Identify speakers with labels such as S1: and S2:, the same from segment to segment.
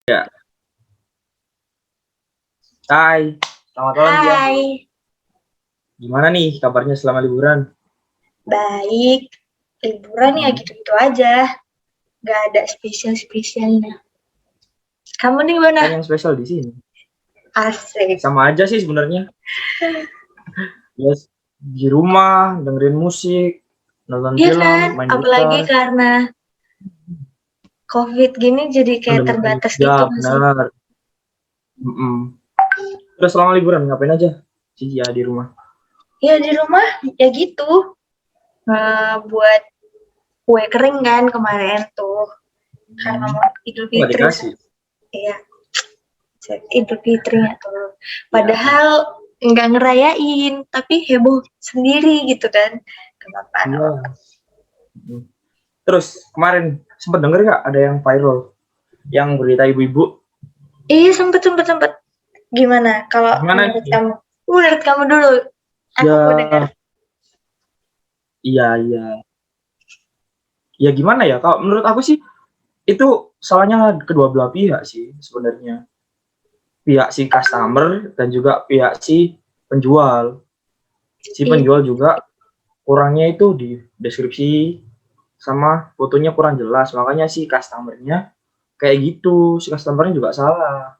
S1: Ya, hai, selamat malam Dia.
S2: Hai,
S1: Gimana nih kabarnya selama liburan?
S2: baik. Liburan ya
S1: Hmm,
S2: gitu-gitu aja. Gak ada spesial-spesialnya. Kamu nih gimana?
S1: kan yang spesial di sini.
S2: Asik.
S1: Sama aja sih sebenarnya. Ya, di rumah, dengerin musik, nonton
S2: Iya
S1: film,
S2: kan?
S1: main
S2: Apalagi
S1: gitar,
S2: karena COVID gini jadi kayak
S1: mendengarkan
S2: terbatas
S1: ya
S2: gitu gak sih?
S1: benar. Mm-mm. Terus selama liburan ngapain aja? Sih ya di rumah.
S2: Ya di rumah ya gitu. Buat kue kering kan kemarin tuh. Karena
S1: Hmm.
S2: mau Idul
S1: Nggak
S2: Fitri.
S1: dikasih.
S2: Iya, Idul Fitrinya tuh.
S1: Ya.
S2: Padahal nggak ngerayain, tapi heboh sendiri gitu kan. Kenapa?
S1: Iya. Mm. Terus kemarin sempat denger nggak ada yang viral, yang berita ibu-ibu?
S2: Iya, sempet. Gimana kalau
S1: Gimana
S2: menurut
S1: nih?
S2: kamu? Menurut kamu dulu. Aku mau dengar.
S1: Ya, iya iya. Ya gimana ya? Kalau menurut aku sih itu salahnya kedua belah pihak sih sebenarnya, pihak si customer dan juga pihak si penjual. Si
S2: Iya,
S1: penjual juga kurangnya itu di deskripsi sama fotonya kurang jelas, makanya si customernya kayak gitu. Si customernya juga salah,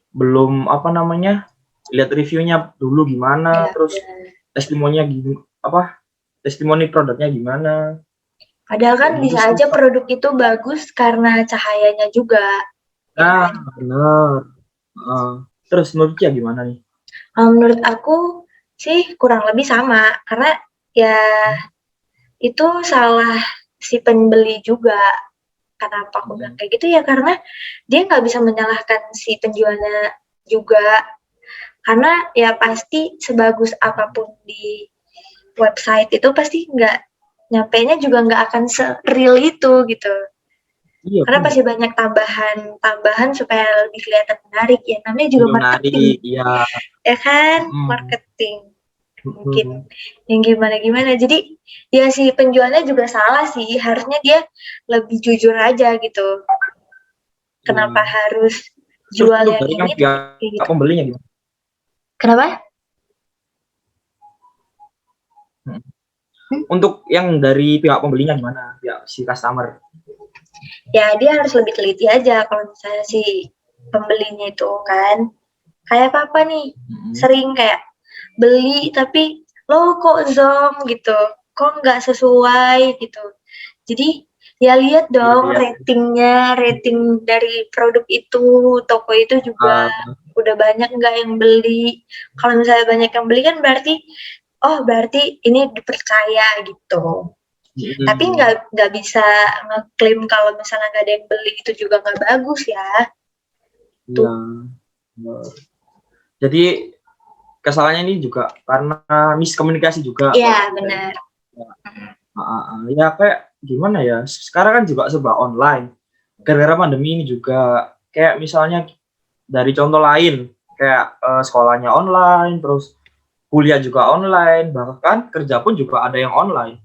S1: belum apa namanya, lihat reviewnya dulu gimana,
S2: iya.
S1: terus testimoninya apa, testimoni produknya gimana,
S2: Padahal kan
S1: kayak gitu
S2: bisa
S1: sih.
S2: aja produk itu bagus karena cahayanya juga, ya
S1: Nah
S2: kan?
S1: bener. Terus menurut ya gimana nih?
S2: Menurut aku sih kurang lebih sama, karena ya itu salah si pembeli juga. Kenapa aku bilang kayak gitu ya karena dia nggak bisa menyalahkan si penjualnya juga, karena ya pasti sebagus apapun di website itu pasti nggak nyampainya juga nggak akan se-real itu gitu.
S1: Iya
S2: Karena
S1: benar.
S2: pasti banyak tambahan-tambahan supaya lebih kelihatan menarik ya. Namanya juga
S1: Lebih
S2: marketing,
S1: menarik, iya.
S2: ya kan?
S1: Mm,
S2: Marketing. Mungkin
S1: mm,
S2: yang gimana-gimana. Jadi ya si penjualnya juga salah sih. Harusnya dia lebih jujur aja gitu. Kenapa
S1: iya.
S2: harus
S1: Terus
S2: jual
S1: untuk
S2: yang
S1: dari
S2: ini
S1: yang
S2: tapi
S1: pihak
S2: kayak gitu.
S1: pembelinya gimana?
S2: Kenapa?
S1: Mm.
S2: Hmm?
S1: Untuk yang dari pihak pembelinya gimana? Pihak si customer.
S2: Ya dia harus lebih teliti aja kalau misalnya si pembelinya itu kan. Kayak papa nih,
S1: Mm.
S2: sering kayak beli tapi lo kok zonk gitu, kok nggak sesuai gitu. Jadi ya lihat
S1: Iya,
S2: dong
S1: iya.
S2: ratingnya, rating dari produk itu, toko itu juga
S1: Uh,
S2: udah banyak nggak yang beli. Kalau misalnya banyak yang beli kan berarti, oh berarti ini dipercaya gitu. Tapi
S1: mm,
S2: nggak bisa ngeklaim kalau misalnya nggak ada yang beli itu juga nggak bagus ya.
S1: iya.
S2: Tuh,
S1: Benar. Jadi kesalahannya ini juga karena miskomunikasi juga kalau
S2: ya
S1: cerita ini.
S2: benar.
S1: Ya, ya kayak gimana ya? Sekarang kan juga serba online. Gara-gara pandemi ini juga kayak misalnya dari contoh lain, kayak sekolahnya online, terus kuliah juga online, bahkan kerja pun juga ada yang online.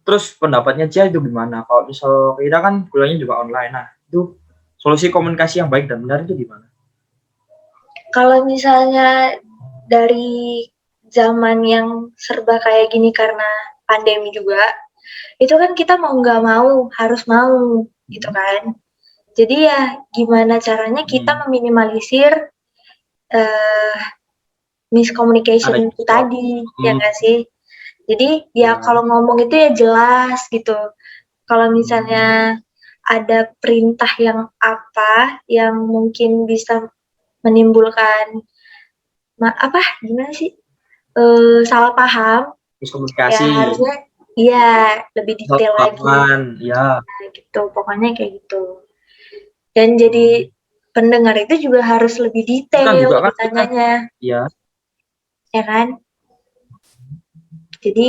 S1: Terus pendapatnya Cia itu gimana? Kalau misal kita kan kuliahnya juga online, nah itu solusi komunikasi yang baik dan benar itu gimana?
S2: Kalau misalnya dari zaman yang serba kayak gini karena pandemi juga, itu kan kita mau nggak mau harus mau gitu
S1: Hmm.
S2: kan. Jadi ya gimana caranya kita
S1: Hmm.
S2: meminimalisir uh,
S1: Ada
S2: miscommunication itu
S1: juga.
S2: tadi, ya
S1: Hmm.
S2: nggak sih? Jadi ya
S1: Ya.
S2: kalau ngomong itu ya jelas gitu. Kalau
S1: Hmm.
S2: misalnya ada perintah yang apa yang mungkin bisa menimbulkan apa gimana sih, salah paham, ya
S1: Miskomunikasi,
S2: harusnya iya lebih detail lagi,
S1: kesalahpahaman, ya.
S2: nah, gitu pokoknya kayak gitu. Dan jadi pendengar itu juga harus lebih
S1: Itu kan
S2: detail
S1: juga kan kita,
S2: ditanyanya,
S1: ya.
S2: ya kan? Jadi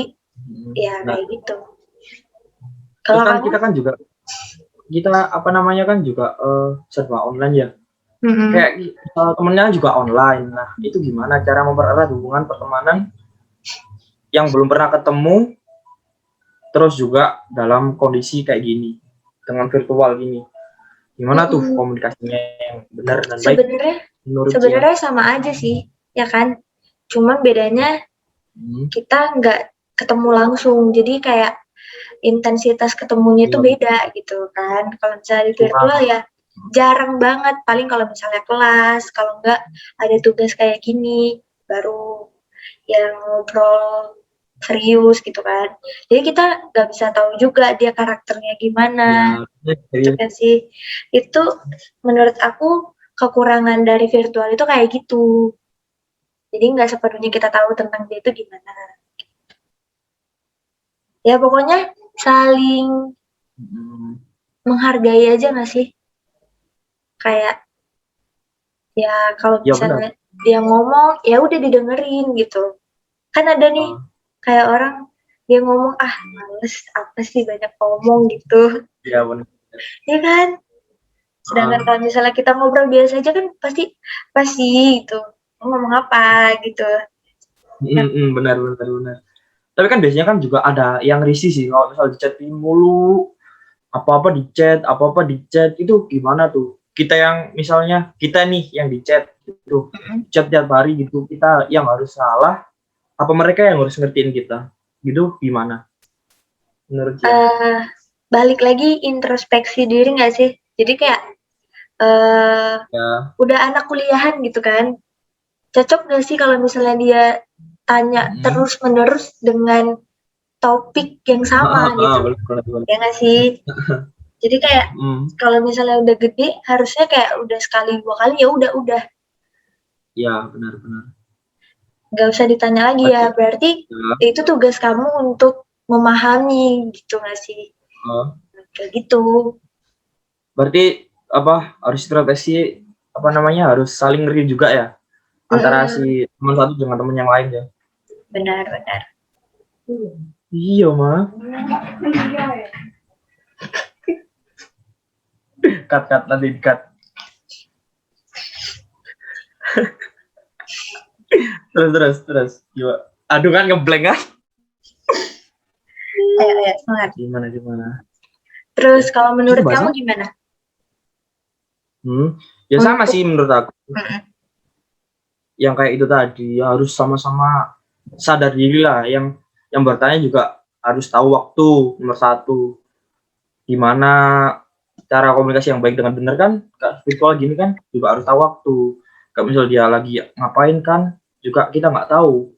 S2: ya
S1: Nah,
S2: kayak gitu.
S1: terus
S2: Kalau
S1: kan
S2: kamu?
S1: kita kan juga kita apa namanya kan juga serba online ya.
S2: Mm-mm.
S1: Kayak temennya juga online. Nah, itu gimana cara mempererat hubungan pertemanan yang belum pernah ketemu, terus juga dalam kondisi kayak gini, dengan virtual gini. Gimana tuh
S2: Mm-mm.
S1: komunikasinya yang benar dan baik
S2: Sebenarnya
S1: menurut Cia?
S2: sebenarnya sama aja sih, ya kan? Cuman bedanya
S1: Hmm,
S2: kita nggak ketemu langsung, jadi kayak intensitas ketemunya itu
S1: iya,
S2: beda gitu kan. Kalau misalnya di virtual
S1: kurang.
S2: ya jarang banget, paling kalau misalnya kelas, kalau enggak ada tugas kayak gini, baru yang ngobrol serius gitu kan. Jadi kita nggak bisa tahu juga dia karakternya gimana,
S1: Ya,
S2: gitu
S1: jadi
S2: kan sih. Itu menurut aku kekurangan dari virtual itu kayak gitu. Jadi nggak sepenuhnya kita tahu tentang dia itu gimana. Ya pokoknya saling
S1: hmm,
S2: menghargai aja nggak sih? Kayak ya kalau
S1: ya benar.
S2: misalnya dia ngomong ya udah didengerin gitu. Kan ada nih
S1: Ah,
S2: kayak orang dia ngomong ah males apa sih banyak ngomong gitu.
S1: ya benar.
S2: Ya kan? Sedangkan
S1: Ah,
S2: kalau misalnya kita ngobrol biasa aja kan pasti pasti gitu. Ngomong apa gitu. Ya,
S1: benar benar benar. Tapi kan biasanya kan juga ada yang risih sih kalau misal di chat mulu, apa-apa di chat, apa-apa di chat itu gimana tuh? Kita yang misalnya kita nih yang di chat gitu, chat tiap hari gitu, kita yang harus salah, apa mereka yang harus ngertiin kita? Gitu gimana menurut dia?
S2: uh, balik lagi introspeksi diri nggak sih? Jadi kayak
S1: Ya,
S2: udah anak kuliahan gitu kan. Cocok nggak sih kalau misalnya dia tanya
S1: mm,
S2: terus menerus dengan topik yang sama gitu?
S1: benar benar benar.
S2: Ya nggak sih? Jadi kayak
S1: Mm,
S2: kalau misalnya udah gede harusnya kayak udah sekali dua kali ya udah
S1: ya benar benar.
S2: nggak usah ditanya lagi ya
S1: Berarti
S2: berarti
S1: ya,
S2: itu tugas kamu untuk memahami gitu nggak sih
S1: oh,
S2: kayak gitu.
S1: berarti apa harus introspeksi apa namanya harus saling ngerti juga ya antara
S2: Mm-mm.
S1: si teman satu dengan teman yang lain ya.
S2: Benar-benar
S1: Iya mah. Cut nanti cut. Terus. Gimana? Aduh kan ngeblank kan?
S2: ayo semangat
S1: Gimana?
S2: terus
S1: Ya.
S2: kalau
S1: Itu
S2: menurut kamu
S1: bahasa?
S2: gimana
S1: Ya sama
S2: untuk
S1: sih menurut aku.
S2: mm-mm.
S1: Yang kayak itu tadi harus sama-sama sadar diri lah. Yang bertanya juga harus tahu waktu nomor satu. Gimana cara komunikasi yang baik dengan benar kan? Kak, virtual gini kan juga harus tahu waktu. Kayak misal dia lagi ngapain kan juga kita nggak tahu.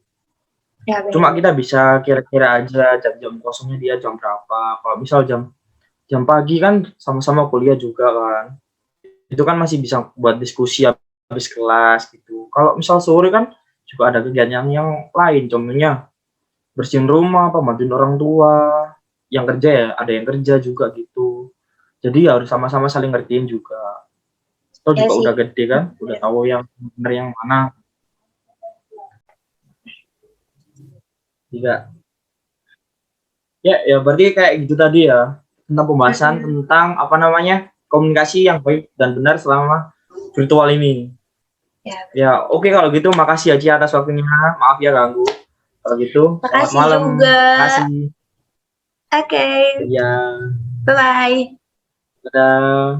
S2: Ya
S1: Cuma
S2: benar-benar
S1: kita bisa kira-kira aja jam-jam kosongnya dia jam berapa. Kalau misal jam jam pagi kan sama-sama kuliah juga kan. Itu kan masih bisa buat diskusi habis kelas gitu. Kalau misal sore kan juga ada kegiatan yang lain, contohnya bersihin rumah, apa bantuin orang tua, yang kerja ya ada yang kerja juga gitu. Jadi harus sama-sama saling ngertiin juga. Atau
S2: ya
S1: juga
S2: sih
S1: udah gede kan, udah tahu yang benar yang mana. Tidak. Ya berarti kayak gitu tadi ya tentang pembahasan
S2: mm-mm.
S1: tentang apa namanya komunikasi yang baik dan benar selama virtual ini.
S2: Ya
S1: Ya, oke kalau gitu makasih ya Ci atas waktunya. Maaf ya ganggu. Kalau gitu, selamat
S2: makasih
S1: malam.
S2: juga
S1: Makasih.
S2: oke
S1: Ya,
S2: bye bye
S1: dadah.